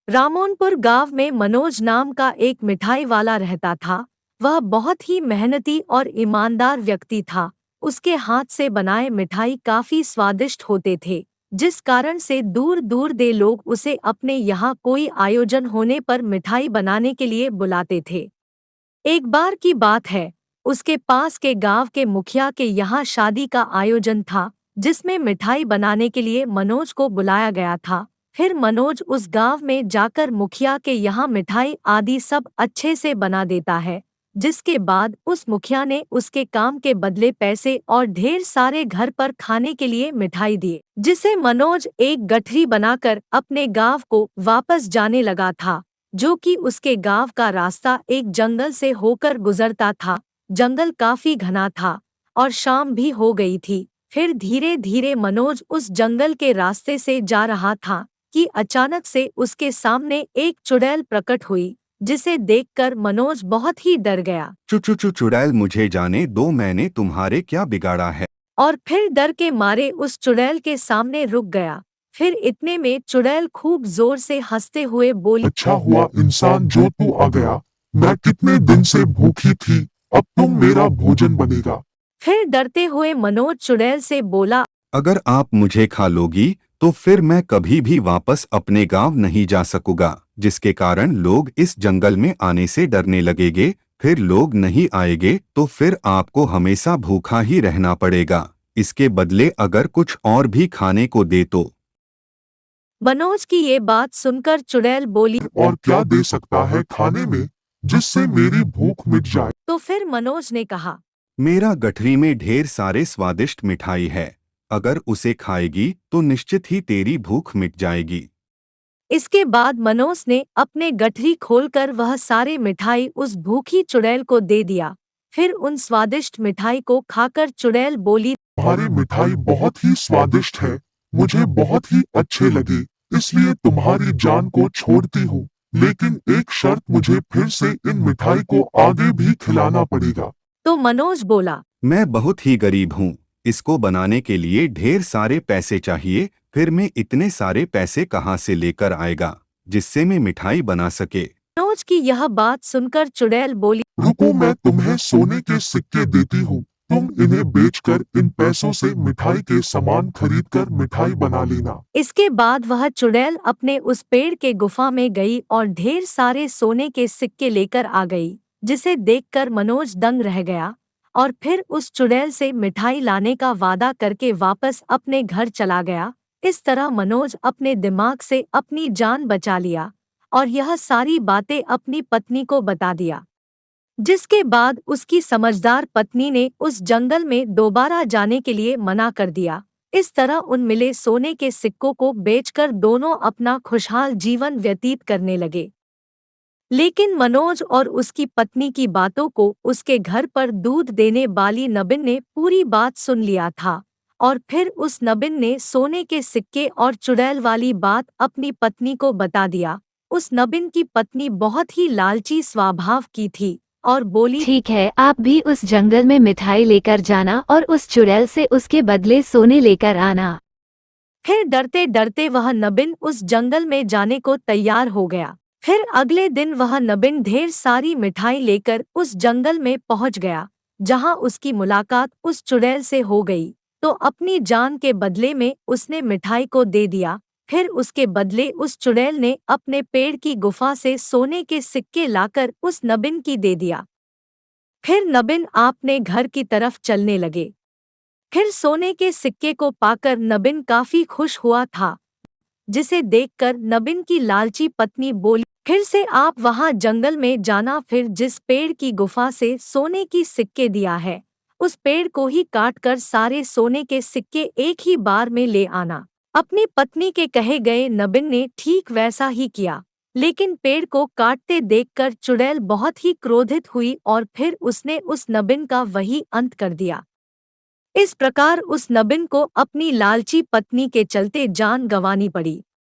रामोनपुर गांव में मनोज नाम का एक मिठाई वाला रहता था। वह बहुत ही मेहनती और ईमानदार व्यक्ति था। उसके हाथ से बनाए मिठाई काफी स्वादिष्ट होते थे, जिस कारण से दूर दूर दे लोग उसे अपने यहाँ कोई आयोजन होने पर मिठाई बनाने के लिए बुलाते थे। एक बार की बात है, उसके पास के गांव के मुखिया के यहाँ शादी का आयोजन था, जिसमें मिठाई बनाने के लिए मनोज को बुलाया गया था। फिर मनोज उस गांव में जाकर मुखिया के यहाँ मिठाई आदि सब अच्छे से बना देता है, जिसके बाद उस मुखिया ने उसके काम के बदले पैसे और ढेर सारे घर पर खाने के लिए मिठाई दिए, जिसे मनोज एक गठरी बनाकर अपने गांव को वापस जाने लगा था, जो कि उसके गांव का रास्ता एक जंगल से होकर गुजरता था। जंगल काफी घना था और शाम भी हो गई थी। फिर धीरे धीरे मनोज उस जंगल के रास्ते से जा रहा था कि अचानक से उसके सामने एक चुड़ैल प्रकट हुई, जिसे देखकर मनोज बहुत ही डर गया। चुड़ैल, मुझे जाने दो, मैंने तुम्हारे क्या बिगाड़ा है। और फिर डर के मारे उस चुड़ैल के सामने रुक गया। फिर इतने में चुड़ैल खूब जोर से हंसते हुए बोली, अच्छा हुआ इंसान जो तू आ गया। मैं कितने दिन से भूखी थी, अब तुम मेरा भोजन बनेगा। फिर डरते हुए मनोज चुड़ैल से बोला, अगर आप मुझे खा लोगी तो फिर मैं कभी भी वापस अपने गांव नहीं जा सकूंगा, जिसके कारण लोग इस जंगल में आने से डरने लगेंगे। फिर लोग नहीं आएंगे तो फिर आपको हमेशा भूखा ही रहना पड़ेगा। इसके बदले अगर कुछ और भी खाने को दे तो। मनोज की ये बात सुनकर चुड़ैल बोली, और क्या दे सकता है खाने में जिससे मेरी भूख मिट जाए। तो फिर मनोज ने कहा, मेरा गठरी में ढेर सारे स्वादिष्ट मिठाई है, अगर उसे खाएगी तो निश्चित ही तेरी भूख मिट जाएगी। इसके बाद मनोज ने अपने गठरी खोलकर वह सारे मिठाई उस भूखी चुड़ैल को दे दिया। फिर उन स्वादिष्ट मिठाई को खाकर चुड़ैल बोली, तुम्हारी मिठाई बहुत ही स्वादिष्ट है, मुझे बहुत ही अच्छे लगे, इसलिए तुम्हारी जान को छोड़ती हूँ। लेकिन एक शर्त, मुझे फिर से इन मिठाई को आगे भी खिलाना पड़ेगा। तो मनोज बोला, मैं बहुत ही गरीब हूँ, इसको बनाने के लिए ढेर सारे पैसे चाहिए। फिर मैं इतने सारे पैसे कहाँ से लेकर आएगा जिससे मैं मिठाई बना सके। मनोज की यह बात सुनकर चुड़ैल बोली, रुको, मैं तुम्हें सोने के सिक्के देती हूँ, तुम इन्हें बेचकर इन पैसों से मिठाई के सामान खरीदकर मिठाई बना लेना। इसके बाद वह चुड़ैल अपने उस पेड़ के गुफा में गई और ढेर सारे सोने के सिक्के लेकर आ गई, जिसे देखकर मनोज दंग रह गया और फिर उस चुड़ैल से मिठाई लाने का वादा करके वापस अपने घर चला गया। इस तरह मनोज अपने दिमाग से अपनी जान बचा लिया और यह सारी बातें अपनी पत्नी को बता दिया, जिसके बाद उसकी समझदार पत्नी ने उस जंगल में दोबारा जाने के लिए मना कर दिया। इस तरह उन मिले सोने के सिक्कों को बेचकर दोनों अपना खुशहाल जीवन व्यतीत करने लगे। लेकिन मनोज और उसकी पत्नी की बातों को उसके घर पर दूध देने वाली नबिन ने पूरी बात सुन लिया था और फिर उस नबिन ने सोने के सिक्के और चुड़ैल वाली बात अपनी पत्नी को बता दिया। उस नबिन की पत्नी बहुत ही लालची स्वभाव की थी और बोली, ठीक है, आप भी उस जंगल में मिठाई लेकर जाना और उस चुड़ैल से उसके बदले सोने लेकर आना। फिर डरते डरते वह नबिन उस जंगल में जाने को तैयार हो गया। फिर अगले दिन वह नबिन ढेर सारी मिठाई लेकर उस जंगल में पहुंच गया, जहां उसकी मुलाकात उस चुड़ैल से हो गई। तो अपनी जान के बदले में उसने मिठाई को दे दिया। फिर उसके बदले उस चुड़ैल ने अपने पेड़ की गुफा से सोने के सिक्के लाकर उस नबिन की दे दिया। फिर नबिन अपने घर की तरफ चलने लगे। फिर सोने के सिक्के को पाकर नबिन काफी खुश हुआ था, जिसे देखकर नबिन की लालची पत्नी बोली, फिर से आप वहां जंगल में जाना, फिर जिस पेड़ की गुफा से सोने की सिक्के दिया है उस पेड़ को ही काट कर सारे सोने के सिक्के एक ही बार में ले आना। अपनी पत्नी के कहे गए नबिन ने ठीक वैसा ही किया, लेकिन पेड़ को काटते देखकर चुड़ैल बहुत ही क्रोधित हुई और फिर उसने उस नबिन का वही अंत कर दिया। इस प्रकार उस नबिन को अपनी लालची पत्नी के चलते जान गंवानी पड़ी।